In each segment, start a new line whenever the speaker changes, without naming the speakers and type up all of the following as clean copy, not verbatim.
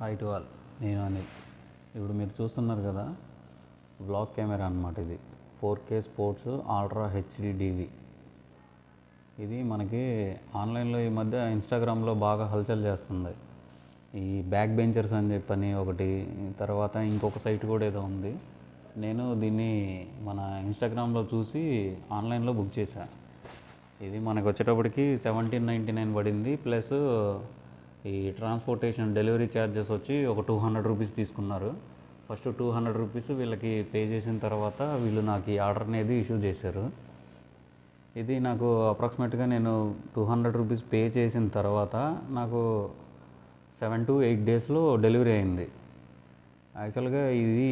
Hi to all, నేను అనిల్. ఇప్పుడు మీరు చూస్తున్నారు కదా, బ్లాగ్ కెమెరా అన్నమాట. ఇది 4K స్పోర్ట్స్ అల్ట్రా హెచ్డి డివి. ఇది మనకి ఆన్లైన్లో ఈ మధ్య ఇన్స్టాగ్రామ్లో బాగా హల్చల్ చేస్తుంది. ఈ బ్యాక్ బెంచర్స్ అని చెప్పని ఒకటి, తర్వాత ఇంకొక సైట్ కూడా ఏదో ఉంది. నేను దీన్ని మన ఇన్స్టాగ్రామ్లో చూసి ఆన్లైన్లో బుక్ చేశాను. ఇది మనకు వచ్చేటప్పటికి 1799 పడింది. ప్లస్ ఈ ట్రాన్స్పోర్టేషన్ డెలివరీ ఛార్జెస్ వచ్చి ఒక 200 రూపీస్ తీసుకున్నారు. ఫస్ట్ 200 రూపీస్ వీళ్ళకి పే చేసిన తర్వాత వీళ్ళు నాకు ఈ ఆర్డర్ అనేది ఇష్యూ చేశారు. ఇది నాకు అప్రాక్సిమేట్గా నేను 200 రూపీస్ పే చేసిన తర్వాత నాకు 7 to 8 డేస్లో డెలివరీ అయింది. యాక్చువల్గా ఇది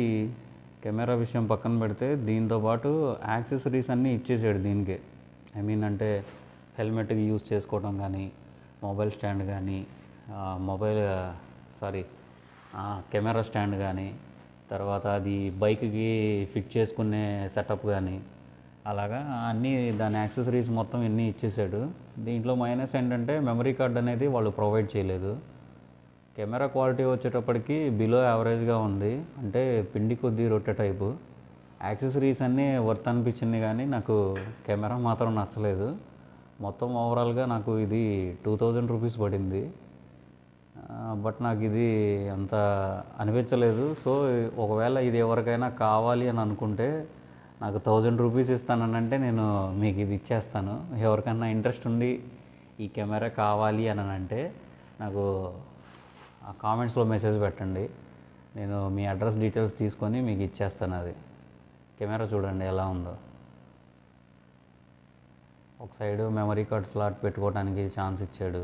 కెమెరా విషయం పక్కన పెడితే దీంతోపాటు యాక్సెసరీస్ అన్నీ ఇచ్చేసాడు దీనికే. ఐ మీన్ అంటే హెల్మెట్కి యూజ్ చేసుకోవడం కానీ, మొబైల్ స్టాండ్ కానీ, కెమెరా స్టాండ్ కానీ, తర్వాత అది బైక్కి ఫిట్ చేసుకునే సెటప్ కానీ, అలాగా అన్నీ దాని యాక్సెసరీస్ మొత్తం ఎన్ని ఇచ్చేసాడు. దీంట్లో మైనస్ ఏంటంటే మెమరీ కార్డ్ అనేది వాళ్ళు ప్రొవైడ్ చేయలేదు. కెమెరా క్వాలిటీ వచ్చేటప్పటికి బిలో యావరేజ్గా ఉంది, అంటే పిండి కొద్దీ రొట్టె టైపు. యాక్సెసరీస్ అన్నీ వర్త్ అనిపించింది కానీ నాకు కెమెరా మాత్రం నచ్చలేదు. మొత్తం ఓవరాల్గా నాకు ఇది 2000 రూపీస్ పడింది. బట్ నాకు ఇది అంత అనిపించలేదు. సో ఒకవేళ ఇది ఎవరికైనా కావాలి అని అనుకుంటే నాకు 1000 రూపీస్ ఇస్తానంటే నేను మీకు ఇది ఇచ్చేస్తాను. ఎవరికైనా ఇంట్రెస్ట్ ఉండి ఈ కెమెరా కావాలి అని అంటే నాకు ఆ కామెంట్స్లో మెసేజ్ పెట్టండి. నేను మీ అడ్రస్ డీటెయిల్స్ తీసుకొని మీకు ఇచ్చేస్తాను. అది కెమెరా చూడండి ఎలా ఉందో. ఒక సైడు మెమరీ కార్డ్ స్లాట్ పెట్టుకోవడానికి ఛాన్స్ ఇచ్చాడు.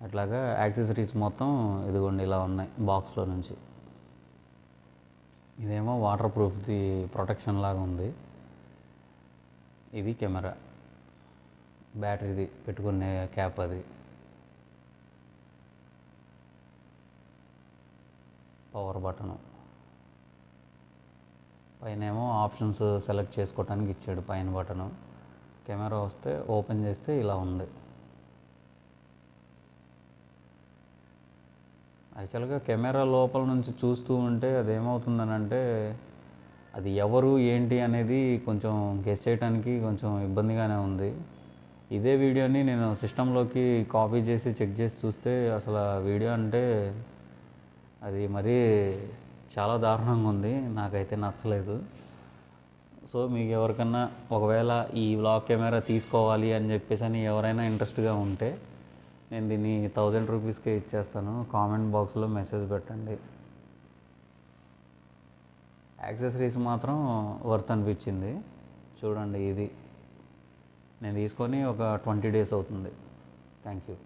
అట్లాగా యాక్సెసరీస్ మొత్తం ఇదిగోండి ఇలా ఉన్నాయి బాక్స్లో నుంచి. ఇదేమో వాటర్ ప్రూఫ్ది ప్రొటెక్షన్ లాగా ఉంది. ఇది కెమెరా బ్యాటరీది పెట్టుకునే క్యాప్. అది పవర్ బటను. పైన ఏమో ఆప్షన్స్ సెలెక్ట్ చేసుకోవడానికి ఇచ్చాడు పైన బటను. కెమెరా వస్తే ఓపెన్ చేస్తే ఇలా ఉంది. యాక్చువల్గా కెమెరా లోపల నుంచి చూస్తూ ఉంటే అదేమవుతుందని అంటే అది ఎవరు ఏంటి అనేది కొంచెం గెస్ చేయడానికి కొంచెం ఇబ్బందిగానే ఉంది. ఇదే వీడియోని నేను సిస్టంలోకి కాపీ చేసి చెక్ చేసి చూస్తే అసలు ఆ వీడియో అంటే అది మరీ చాలా దారుణంగా ఉంది. నాకైతే నచ్చలేదు. సో మీకు ఎవరికన్నా ఒకవేళ ఈ వ్లాగ్ కెమెరా తీసుకోవాలి అని చెప్పేసి అని ఎవరైనా ఇంట్రెస్ట్గా ఉంటే నేను దీన్ని 1000 రూపీస్కే ఇచ్చేస్తాను. కామెంట్ బాక్స్లో మెసేజ్ పెట్టండి. యాక్సెసరీస్ మాత్రం వర్త్ అనిపించింది. చూడండి, ఇది నేను తీసుకొని ఒక 20 డేస్ అవుతుంది. Thank you.